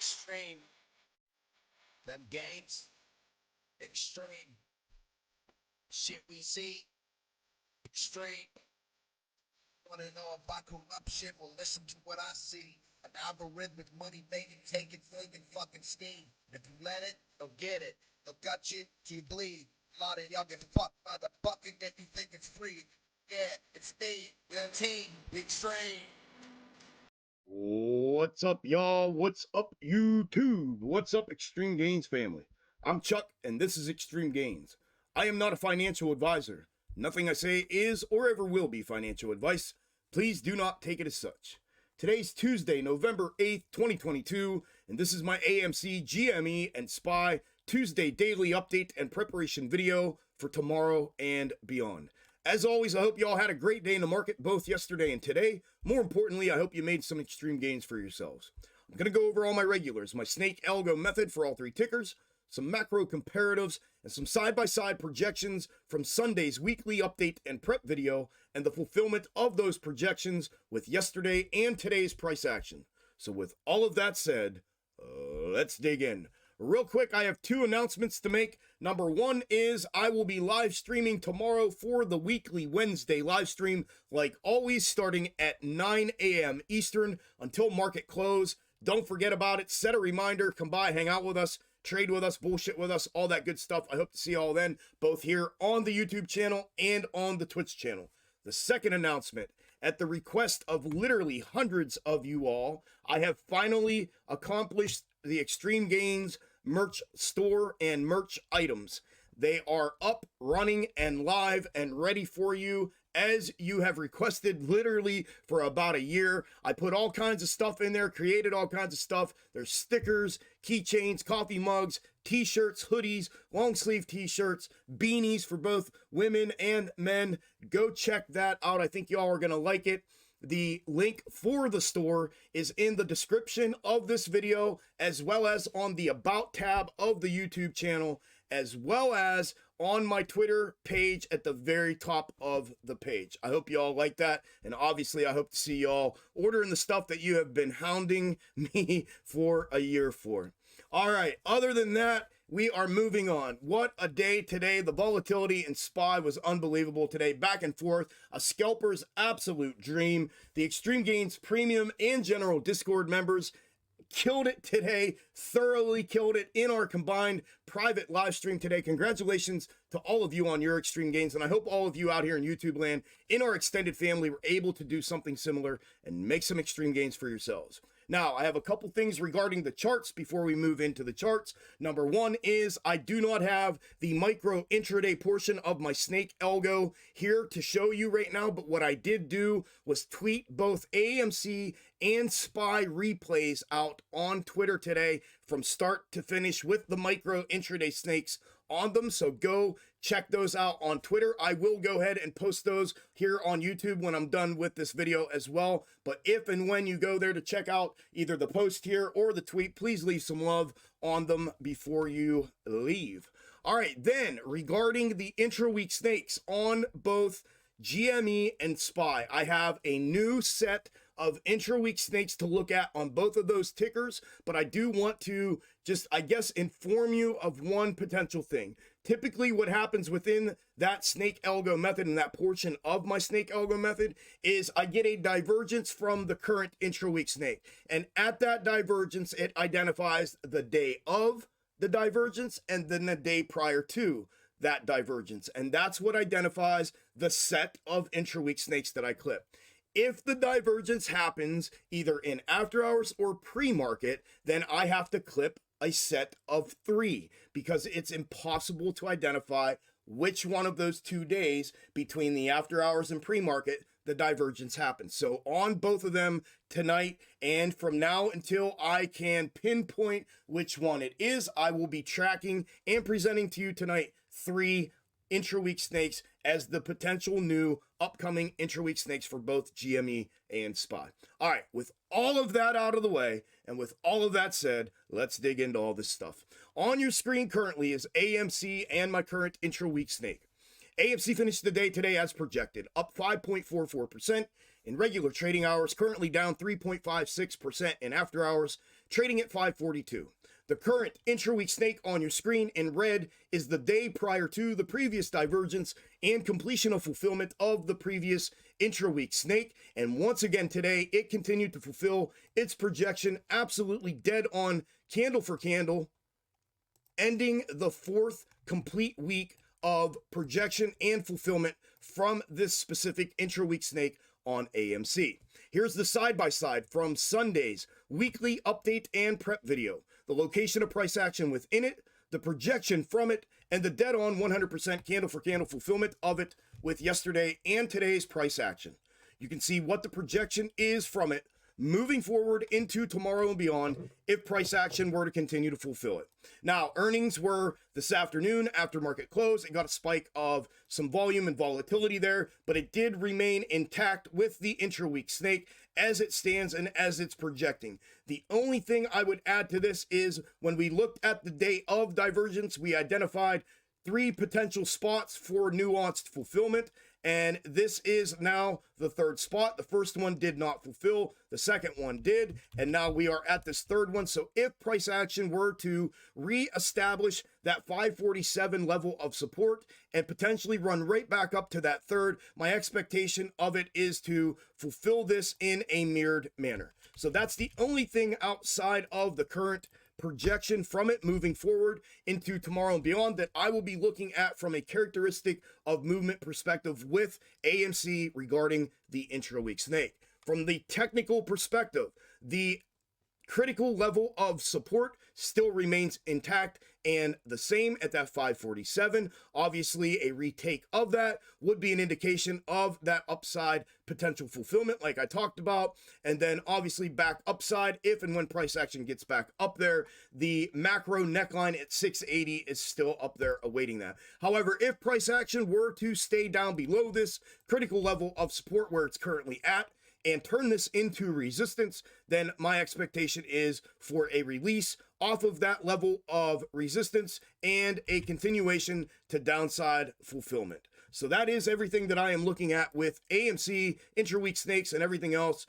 Xtreme. Them gains. Extreme. Shit we see. Extreme. Wanna know about corruption? Well, listen to what I see. An algorithmic money making, taking, flinging fucking steam. If you let it, they'll get it. They'll gut you till you bleed. A lot of y'all get fucked by the bucket if you think it's free. Yeah, it's me, the team, Extreme. What's up, y'all? What's up, YouTube? What's up, Extreme Gains family? I'm Chuck, and this is Extreme Gains. I am not a financial advisor. Nothing I say is or ever will be financial advice. Please do not take it as such. Today's Tuesday, November 8th, 2022, and this is my AMC GME and SPY Tuesday daily update and preparation video for tomorrow and beyond. As always, I hope you all had a great day in the market, both yesterday and today. More importantly, I hope you made some extreme gains for yourselves. I'm going to go over all my regulars, my snake Algo method for all three tickers, some macro comparatives, and some side-by-side projections from Sunday's weekly update and prep video, and the fulfillment of those projections with yesterday and today's price action. So with all of that said, let's dig in. Real quick, I have two announcements to make. Number one is I will be live streaming tomorrow for the weekly Wednesday live stream, like always, starting at 9 a.m. Eastern until market close. Don't forget about it. Set a reminder. Come by, hang out with us, trade with us, bullshit with us, all that good stuff. I hope to see you all then, both here on the YouTube channel and on the Twitch channel. The second announcement, at the request of literally hundreds of you all, I have finally accomplished the Extreme Gains merch store and merch items. They are up, running, and live and ready for you as you have requested literally for about a year. I put all kinds of stuff in there, created all kinds of stuff. There's stickers, keychains, coffee mugs, t-shirts, hoodies, long sleeve t-shirts, beanies for both women and men. Go check that out. I think y'all are going to like it. The link for the store is in the description of this video, as well as on the About tab of the YouTube channel, as well as on my Twitter page at the very top of the page. I hope you all like that, and obviously I hope to see y'all ordering the stuff that you have been hounding me for a year for. All right, other than that, we are moving on. What a day today. The volatility in SPY was unbelievable today. Back and forth. A scalper's absolute dream. The Extreme Gains Premium and General Discord members killed it today. Thoroughly killed it in our combined private live stream today. Congratulations to all of you on your extreme gains. And I hope all of you out here in YouTube land, in our extended family, were able to do something similar and make some extreme gains for yourselves. Now, I have a couple things regarding the charts before we move into the charts. Number one is I do not have the micro intraday portion of my snake Algo here to show you right now, but what I did do was tweet both AMC and SPY replays out on Twitter today from start to finish with the micro intraday snakes on them. So go check those out on Twitter. I will go ahead and post those here on YouTube when I'm done with this video as well. But if and when you go there to check out either the post here or the tweet, please leave some love on them before you leave. All right, then regarding the intra-week snakes on both GME and SPY, I have a new set of intra-week snakes to look at on both of those tickers, but I do want to just, I guess, inform you of one potential thing. Typically what happens within that snake Algo method and that portion of my snake Algo method is I get a divergence from the current intra-week snake. And at that divergence, it identifies the day of the divergence and then the day prior to that divergence. And that's what identifies the set of intra-week snakes that I clip. If the divergence happens either in after hours or pre-market, then I have to clip a set of 3 because it's impossible to identify which one of those 2 days between the after hours and pre-market the divergence happens. So on both of them tonight and from now until I can pinpoint which one it is, I will be tracking and presenting to you tonight 3 intra-week snakes as the potential new upcoming intra-week snakes for both GME and SPY. All right, with all of that out of the way, and with all of that said, let's dig into all this stuff. On your screen currently is AMC and my current intra-week snake. AMC finished the day today as projected, up 5.44%. in regular trading hours, currently down 3.56% in after hours, trading at 542. The current intra-week snake on your screen in red is the day prior to the previous divergence and completion of fulfillment of the previous intra-week snake. And once again today, it continued to fulfill its projection absolutely dead on, candle for candle, ending the fourth complete week of projection and fulfillment from this specific intra-week snake on AMC. Here's the side-by-side from Sunday's weekly update and prep video. The location of price action within it, the projection from it, and the dead-on 100% candle-for-candle fulfillment of it with yesterday and today's price action. You can see what the projection is from it moving forward into tomorrow and beyond if price action were to continue to fulfill it. Now, earnings were this afternoon after market close. It got a spike of some volume and volatility there, but it did remain intact with the intra-week snake as it stands and as it's projecting. The only thing I would add to this is when we looked at the day of divergence, we identified 3 potential spots for nuanced fulfillment, and this is now the third spot. The first one did not fulfill, the second one did, and now we are at this third one. So if price action were to reestablish that 547 level of support and potentially run right back up to that third, my expectation of it is to fulfill this in a mirrored manner. So that's the only thing outside of the current projection from it moving forward into tomorrow and beyond that I will be looking at from a characteristic of movement perspective with AMC regarding the intra-week snake. From the technical perspective, the critical level of support still remains intact and the same at that 547. Obviously, a retake of that would be an indication of that upside potential fulfillment like I talked about. And then obviously back upside if and when price action gets back up there. The macro neckline at 680 is still up there awaiting that. However, if price action were to stay down below this critical level of support where it's currently at, and turn this into resistance, then my expectation is for a release off of that level of resistance and a continuation to downside fulfillment. So that is everything that I am looking at with AMC, intra-week snakes, and everything else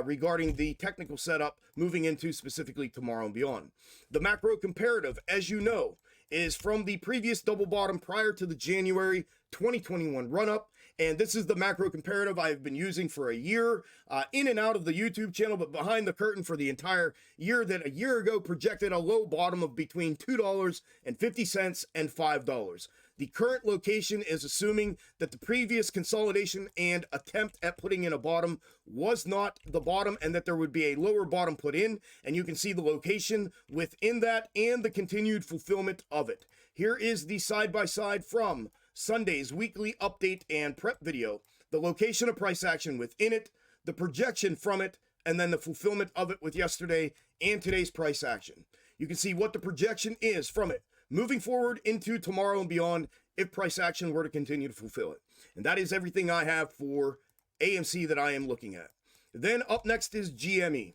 regarding the technical setup moving into specifically tomorrow and beyond. The macro comparative, as you know, is from the previous double bottom prior to the January 2021 run-up. And this is the macro comparative I've been using for a year in and out of the YouTube channel, but behind the curtain for the entire year that a year ago projected a low bottom of between $2.50 and $5. The current location is assuming that the previous consolidation and attempt at putting in a bottom was not the bottom and that there would be a lower bottom put in. And you can see the location within that and the continued fulfillment of it. Here is the side-by-side from Sunday's weekly update and prep video, the location of price action within it, the projection from it, and then the fulfillment of it with yesterday and today's price action. You can see what the projection is from it moving forward into tomorrow and beyond if price action were to continue to fulfill it. And that is everything I have for AMC that I am looking at. Then up next is GME.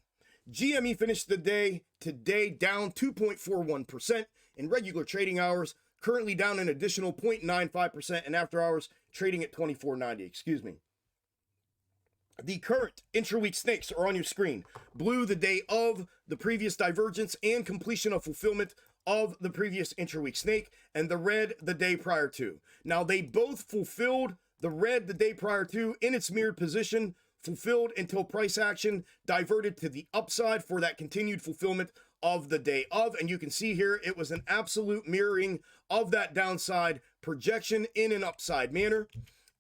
GME finished the day today down 2.41% in regular trading hours, currently down an additional 0.95% in after hours, trading at 24.90, excuse me. The current intra-week snakes are on your screen. Blue, the day of the previous divergence and completion of fulfillment of the previous intra-week snake, and the red, the day prior to. Now, they both fulfilled the red the day prior to in its mirrored position, fulfilled until price action diverted to the upside for that continued fulfillment of the day of. And you can see here it was an absolute mirroring of that downside projection in an upside manner.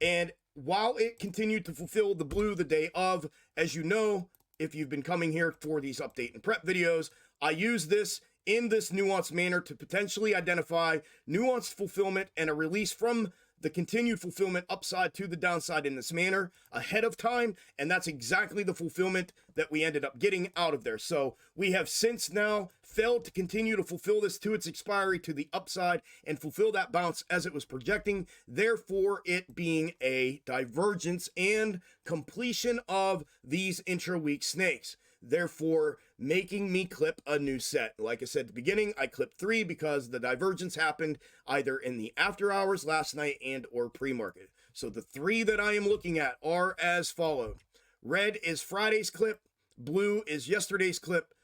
And while it continued to fulfill the blue the day of, as you know, if you've been coming here for these update and prep videos, I use this in this nuanced manner to potentially identify nuanced fulfillment and a release from the continued fulfillment upside to the downside in this manner ahead of time. And that's exactly the fulfillment that we ended up getting out of there. So we have since now failed to continue to fulfill this to its expiry to the upside and fulfill that bounce as it was projecting. Therefore, it being a divergence and completion of these intra-week snakes. Therefore, making me clip a new set. Like I said at the beginning, I clipped 3 because the divergence happened either in the after hours last night and or pre-market. So the 3 that I am looking at are as followed. Red is Friday's clip, blue is yesterday's clip,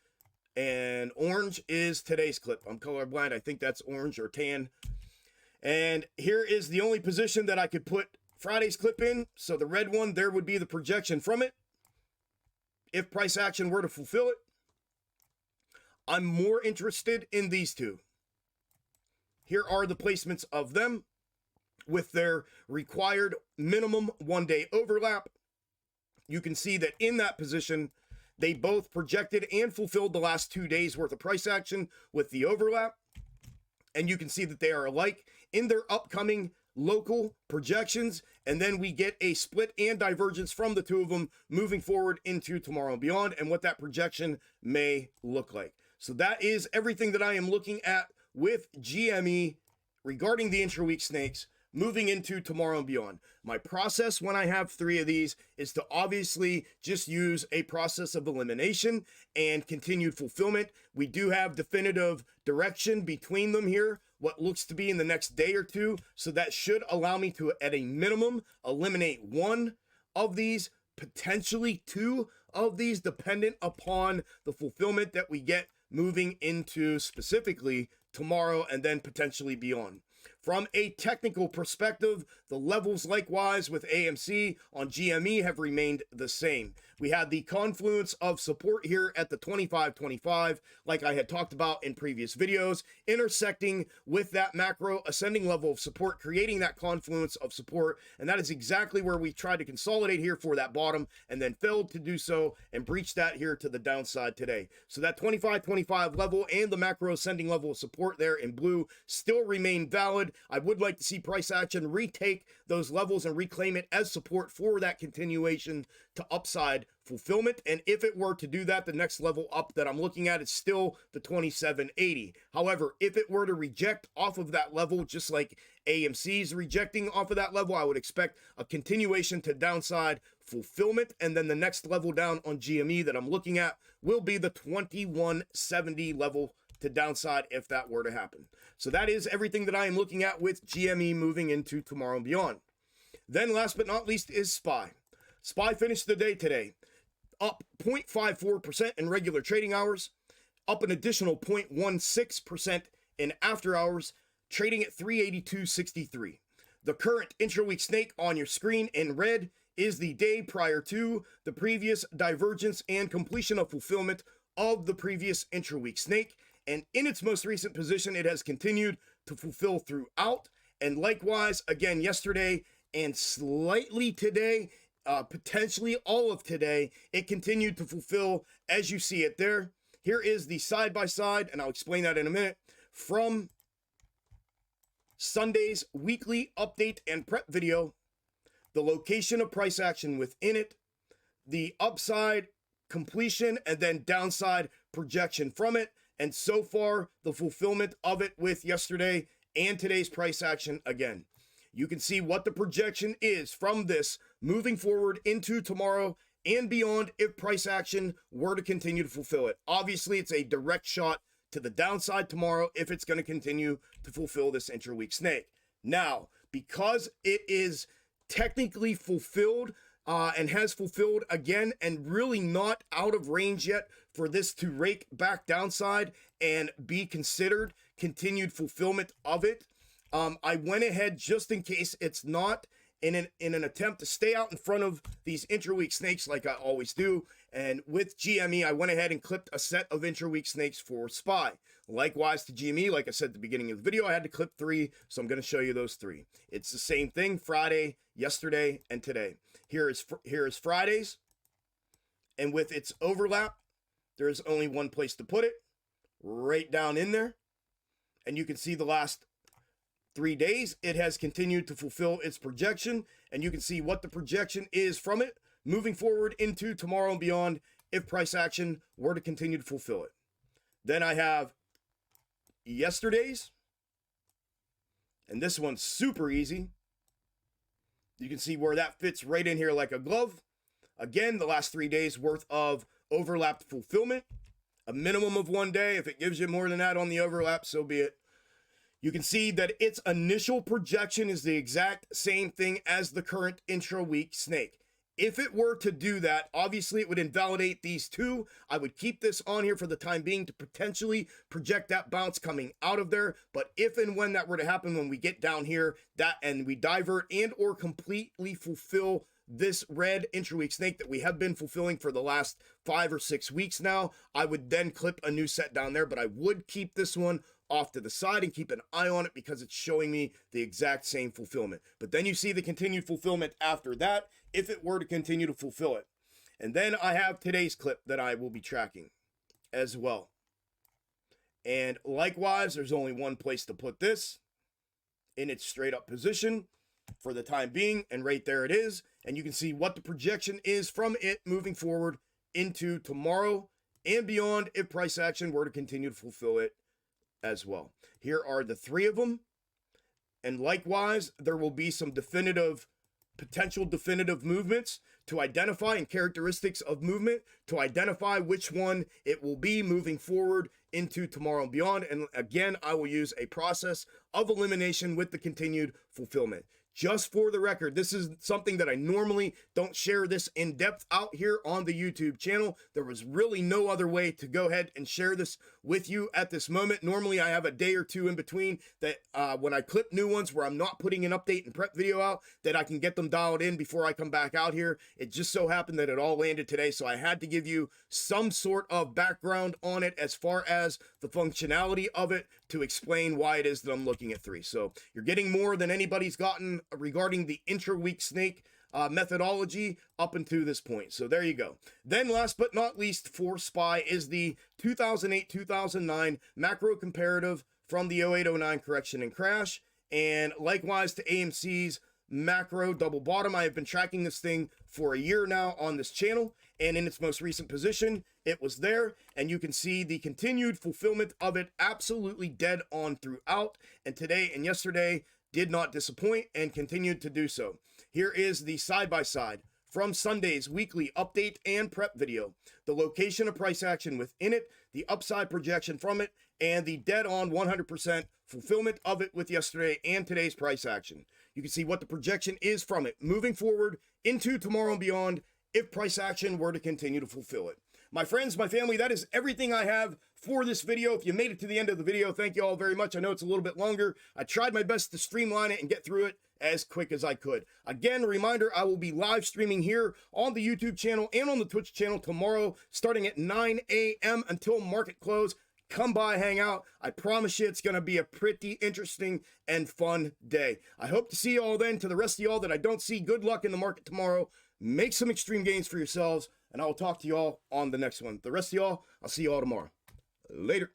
and orange is today's clip. I'm colorblind. I think that's orange or tan. And here is the only position that I could put Friday's clip in. So the red one, there would be the projection from it. If price action were to fulfill it, I'm more interested in these two. Here are the placements of them with their required minimum 1 day overlap. You can see that in that position, they both projected and fulfilled the last 2 days worth of price action with the overlap. And you can see that they are alike in their upcoming local projections. And then we get a split and divergence from the two of them moving forward into tomorrow and beyond, and what that projection may look like. So that is everything that I am looking at with GME regarding the intra-week snakes moving into tomorrow and beyond. My process when I have 3 of these is to obviously just use a process of elimination and continued fulfillment. We do have definitive direction between them here, what looks to be in the next day or two. So that should allow me to, at a minimum, eliminate 1 of these, potentially 2 of these, dependent upon the fulfillment that we get moving into specifically tomorrow and then potentially beyond. From a technical perspective, the levels likewise with AMC on GME have remained the same. We had the confluence of support here at the 25.25, like I had talked about in previous videos, intersecting with that macro ascending level of support, creating that confluence of support. And that is exactly where we tried to consolidate here for that bottom and then failed to do so and breached that here to the downside today. So that 25.25 level and the macro ascending level of support there in blue still remain valid. I would like to see price action retake those levels and reclaim it as support for that continuation to upside fulfillment. And if it were to do that, the next level up that I'm looking at is still the 27.80. However, if it were to reject off of that level, just like AMC's rejecting off of that level, I would expect a continuation to downside fulfillment. And then the next level down on GME that I'm looking at will be the 21.70 level to downside if that were to happen. So that is everything that I am looking at with GME moving into tomorrow and beyond. Then last but not least is SPY. SPY finished the day today up 0.54% in regular trading hours, up an additional 0.16% in after hours, trading at 382.63. The current intra-week snake on your screen in red is the day prior to the previous divergence and completion of fulfillment of the previous intra-week snake. And in its most recent position, it has continued to fulfill throughout. And likewise, again, yesterday and slightly today, potentially all of today, it continued to fulfill as you see it there. Here is the side-by-side, and I'll explain that in a minute, from Sunday's weekly update and prep video, the location of price action within it, the upside completion, and then downside projection from it. And so far, the fulfillment of it with yesterday and today's price action again. You can see what the projection is from this moving forward into tomorrow and beyond if price action were to continue to fulfill it. Obviously, it's a direct shot to the downside tomorrow if it's going to continue to fulfill this intra-week snake. Now, because it is technically fulfilled and has fulfilled again and really not out of range yet for this to rake back downside and be considered continued fulfillment of it, I went ahead just in case it's not in an attempt to stay out in front of these intra-week snakes like I always do. And with GME, I went ahead and clipped a set of intra-week snakes for SPY. Likewise to GME, like I said at the beginning of the video, I had to clip 3, so I'm going to show you those 3. It's the same thing Friday, yesterday, and today. Here is Friday's, and with its overlap, there's only one place to put it, right down in there. And you can see the last 3 days, it has continued to fulfill its projection, and you can see what the projection is from it moving forward into tomorrow and beyond if price action were to continue to fulfill it. Then I have yesterday's, and this one's super easy. You can see where that fits right in here like a glove. Again, the last 3 days worth of overlapped fulfillment, a minimum of 1 day. If it gives you more than that on the overlap, so be it. You can see that its initial projection is the exact same thing as the current intra-week snake. If it were to do that, obviously it would invalidate these two. I would keep this on here for the time being to potentially project that bounce coming out of there. But if and when that were to happen, when we get down here, that and we divert and or completely fulfill this red intraweek snake that we have been fulfilling for the last 5 or 6 weeks now, I would then clip a new set down there. But I would keep this one off to the side and keep an eye on it because it's showing me the exact same fulfillment. But then you see the continued fulfillment after that, if it were to continue to fulfill it. And then I have today's clip that I will be tracking as well. And likewise, there's only one place to put this in its straight up position for the time being, and right there it is. And you can see what the projection is from it moving forward into tomorrow and beyond if price action were to continue to fulfill it as well. Here are the 3 of them. And likewise, there will be some potential definitive movements to identify, and characteristics of movement to identify which one it will be moving forward into tomorrow and beyond. And again, I will use a process of elimination with the continued fulfillment. Just for the record, this is something that I normally don't share this in depth out here on the YouTube channel. There was really no other way to go ahead and share this with you at this moment. Normally, I have a day or two in between that when I clip new ones where I'm not putting an update and prep video out, that I can get them dialed in before I come back out here. It just so happened that it all landed today, so I had to give you some sort of background on it as far as the functionality of it to explain why it is that I'm looking at 3. So you're getting more than anybody's gotten regarding the intra-week snake methodology up until this point. So there you go. Then last but not least for SPY is the 2008-2009 macro comparative from the 08-09 correction and crash. And likewise to AMC's macro double bottom. I have been tracking this thing for a year now on this channel, and in its most recent position, it was there, and you can see the continued fulfillment of it absolutely dead on throughout, and today and yesterday did not disappoint and continued to do so. Here is the side-by-side from Sunday's weekly update and prep video, the location of price action within it, the upside projection from it, and the dead on 100% fulfillment of it with yesterday and today's price action. You can see what the projection is from it moving forward into tomorrow and beyond if price action were to continue to fulfill it. My friends, my family, that is everything I have for this video. If you made it to the end of the video, thank you all very much. I know it's a little bit longer. I tried my best to streamline it and get through it as quick as I could. Again, reminder, I will be live streaming here on the YouTube channel and on the Twitch channel tomorrow, starting at 9 a.m. until market close. Come by, hang out. I promise you it's going to be a pretty interesting and fun day. I hope to see you all then. To the rest of y'all that I don't see, good luck in the market tomorrow. Make some extreme gains for yourselves, and I will talk to y'all on the next one. The rest of y'all, I'll see you all tomorrow. Later.